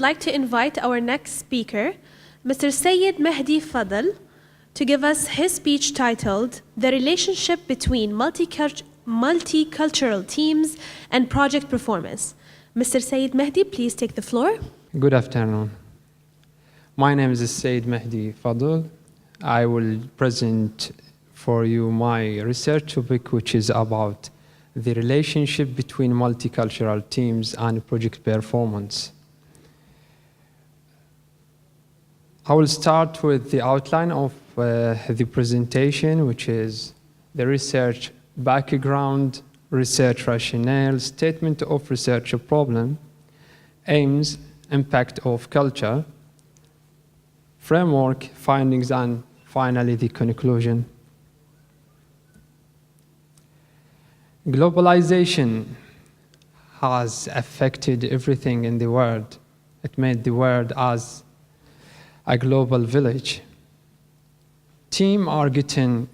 like to invite our next speaker, Mr. Sayed MAHDI FADHUL, to give us his speech titled, The Relationship Between Multicultural Teams and Project Performance. Mr. Sayed MAHDI, please take the floor. Good afternoon. My name is Sayed MAHDI FADHUL. I will present for you my research topic, which is about the relationship between multicultural teams and project performance. I will start with the outline of the presentation, which is the research background, research rationale, statement of research problem, aims, impact of culture, framework, findings, and finally the conclusion. Globalization has affected everything in the world. It made the world as a global village. Teams are getting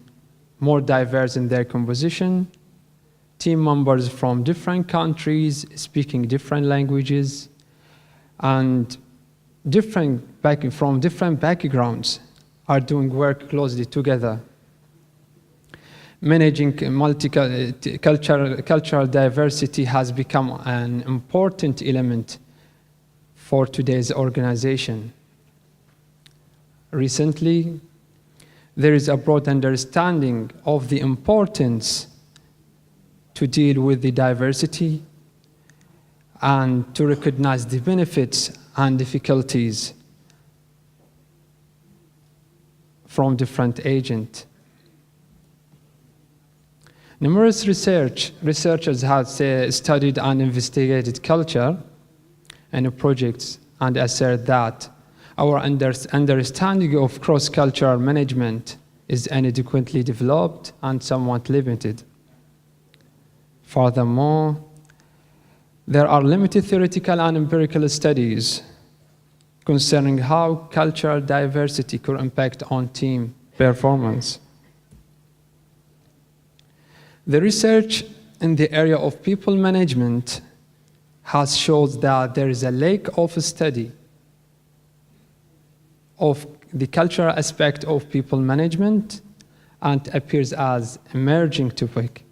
more diverse in their composition. Team members from different countries speaking different languages and from different backgrounds are doing work closely together. Managing cultural diversity has become an important element for today's organization. Recently, there is a broad understanding of the importance to deal with the diversity and to recognize the benefits and difficulties from different agents. Numerous researchers have studied and investigated culture and projects and assert that our understanding of cross-cultural management is inadequately developed and somewhat limited. Furthermore, there are limited theoretical and empirical studies concerning how cultural diversity could impact on team performance. The research in the area of people management has shown that there is a lack of a study of the cultural aspect of people management and appears as emerging topic.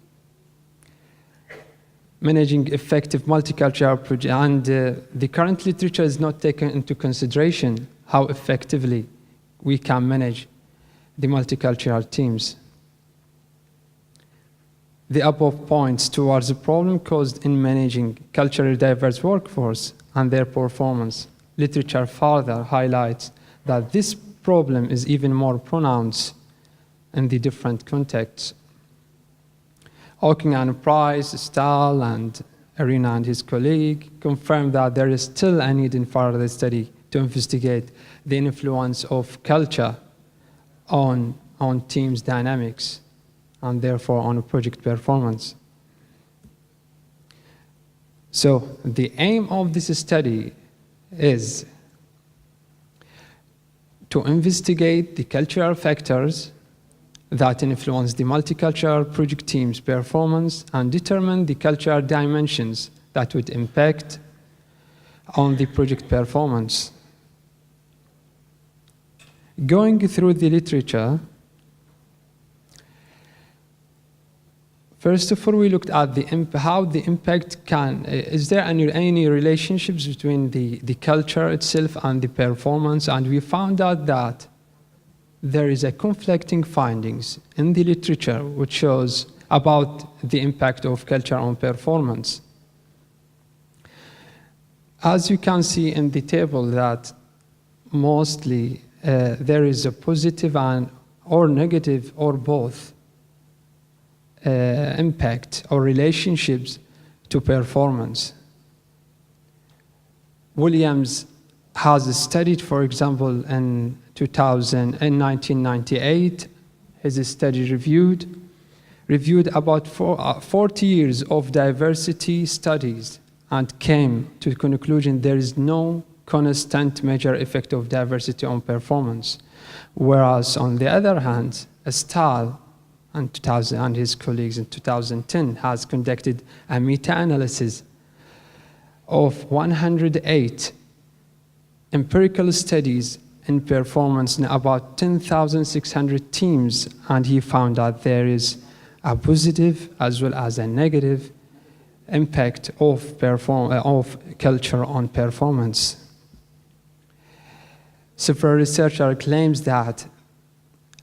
Managing effective multicultural projects, and the current literature is not taken into consideration how effectively we can manage the multicultural teams. The above points towards the problem caused in managing culturally diverse workforce and their performance. Literature further highlights that this problem is even more pronounced in the different contexts. Hawking and Price, Stahl, and Arena and his colleague confirmed that there is still a need in further study to investigate the influence of culture on teams' dynamics and therefore on project performance. So the aim of this study is to investigate the cultural factors that influence the multicultural project team's performance and determine the cultural dimensions that would impact on the project performance. Going through the literature, first of all, we looked at how the impact is there any relationships between the culture itself and the performance, and we found out that there is a conflicting findings in the literature which shows about the impact of culture on performance. As you can see in the table that mostly there is a positive or negative or both impact or relationships to performance. Williams has studied, for example, in 1998, his study reviewed about 40 years of diversity studies and came to the conclusion there is no constant major effect of diversity on performance. Whereas on the other hand, Stahl and his colleagues in 2010 has conducted a meta-analysis of 108 empirical studies in performance in about 10,600 teams, and he found that there is a positive as well as a negative impact of culture on performance. Several researchers claims that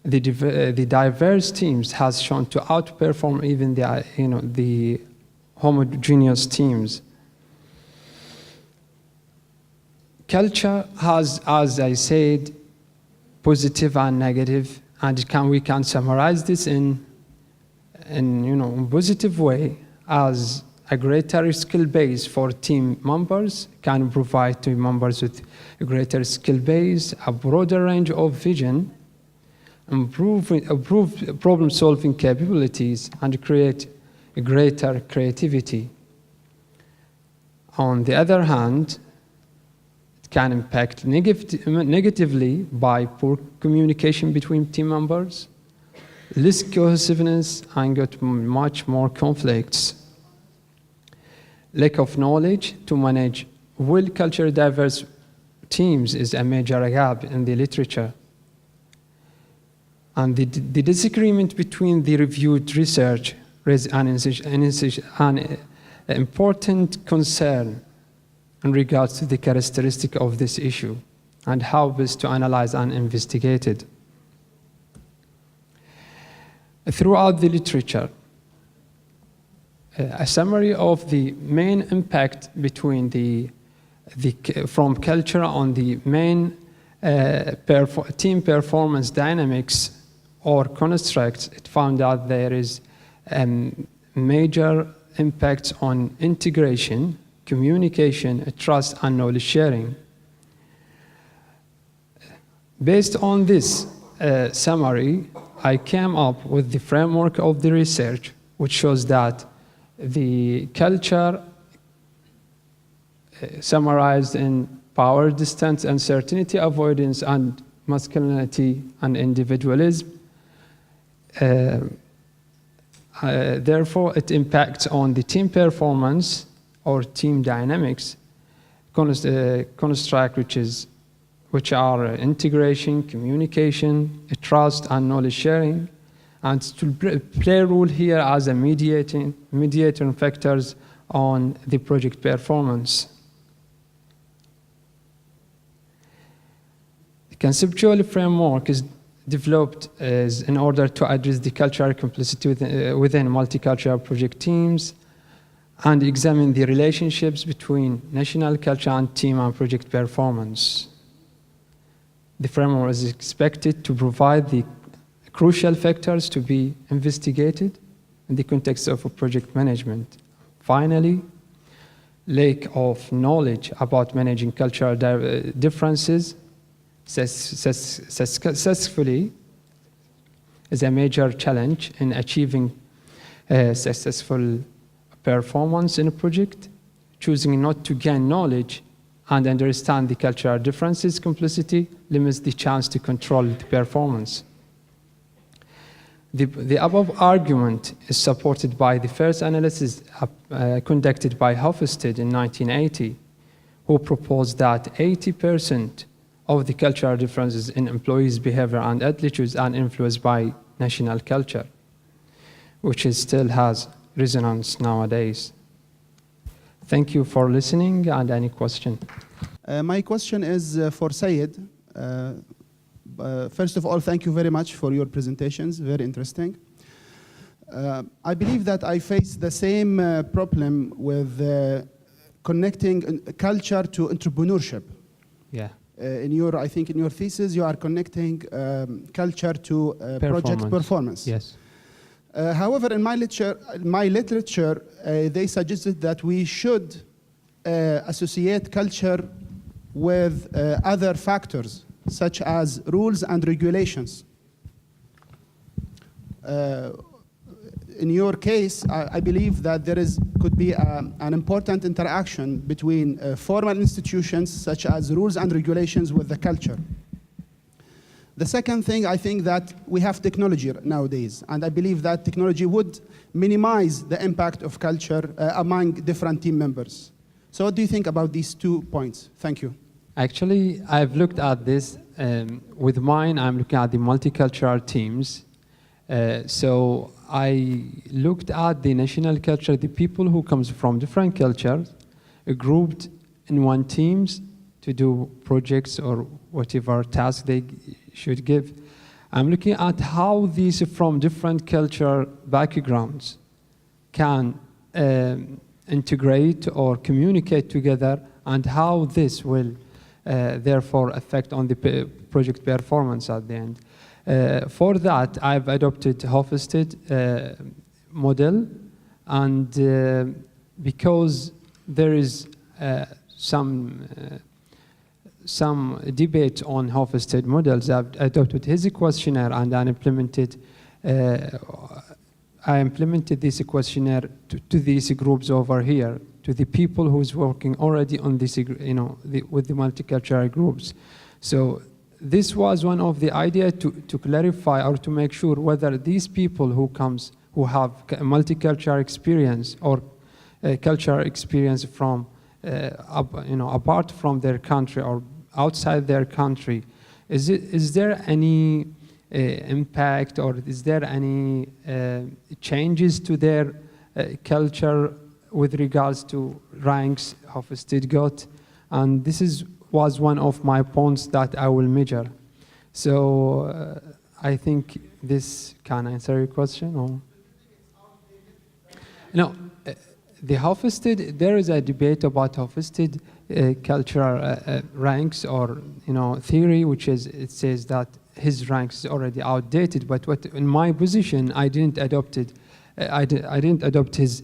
the diverse teams has shown to outperform even the homogeneous teams. Culture has, as I said, positive and negative, and we can summarize this in positive way as a greater skill base for team members can provide team members with a greater skill base, a broader range of vision, improve problem-solving capabilities, and create a greater creativity. On the other hand, it can impact negatively by poor communication between team members, less cohesiveness, and got much more conflicts. Lack of knowledge to manage well culturally diverse teams is a major gap in the literature. And the disagreement between the reviewed research raises an important concern in regards to the characteristic of this issue and how best to analyze and investigate it. Throughout the literature, a summary of the main impact between from culture on the main team performance dynamics or constructs, it found out there is major impacts on integration, communication, trust, and knowledge sharing. Based on this summary, I came up with the framework of the research, which shows that the culture summarized in power, distance, uncertainty, avoidance, and masculinity and individualism. Therefore, it impacts on the team performance or team dynamics construct, which are integration, communication, trust, and knowledge sharing, and to play a role here as a mediating factors on the project performance. The conceptual framework is developed in order to address the cultural complexity within multicultural project teams and examine the relationships between national culture and team and project performance. The framework is expected to provide the crucial factors to be investigated in the context of project management. Finally, lack of knowledge about managing cultural differences successfully is a major challenge in achieving successful performance in a project. Choosing not to gain knowledge and understand the cultural differences complexity limits the chance to control the performance. The above argument is supported by the first analysis conducted by Hofstede in 1980, who proposed that 80% of the cultural differences in employees' behavior and attitudes are influenced by national culture, which still has resonance nowadays. Thank you for listening, and any question? My question is for Sayed. First of all, thank you very much for your presentations, very interesting. I believe that I face the same problem with connecting culture to entrepreneurship. Yeah. I think in your thesis, you are connecting culture to project performance. Yes. However, in my literature, they suggested that we should associate culture with other factors, such as rules and regulations. In your case, I believe that there could be an important interaction between formal institutions, such as rules and regulations, with the culture. The second thing, I think that we have technology nowadays, and I believe that technology would minimize the impact of culture among different team members. So what do you think about these 2 points? Thank you. Actually, I've looked at this. With mine, I'm looking at the multicultural teams. So I looked at the national culture, the people who comes from different cultures, grouped in one teams to do projects or whatever task they should give. I'm looking at how these from different cultural backgrounds can integrate or communicate together, and how this will therefore affect on the project performance at the end. For that, I've adopted Hofstede model, and because there is some debate on Hofstede models, I've adopted his questionnaire, and I implemented this questionnaire to these groups over here, to the people who's working already on this, with the multicultural groups. So this was one of the ideas to clarify or to make sure whether these people who have multicultural experience or cultural experience from apart from their country or outside their country, is there any impact, or is there any changes to their culture with regards to ranks Hofstede got? And this was one of my points that I will measure. So I think this can answer your question. Or? No, the Hofstede, there is a debate about Hofstede cultural ranks or theory, which is, it says that his ranks is already outdated. But in my position, I didn't adopt it. I didn't adopt his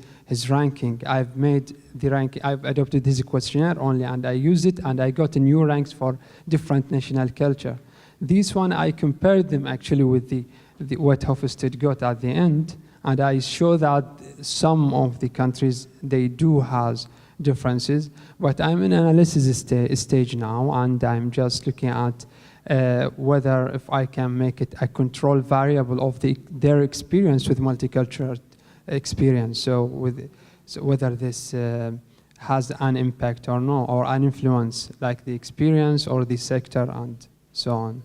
ranking. I've made the rank. I've adopted his questionnaire only, and I used it, and I got new ranks for different national culture. This one, I compared them actually with what Hofstede got at the end, and I show that some of the countries, they do have differences. But I'm in analysis stage now, and I'm just looking at whether if I can make it a control variable of their experience with multicultural experience. So whether this has an impact or no, or an influence, like the experience or the sector and so on.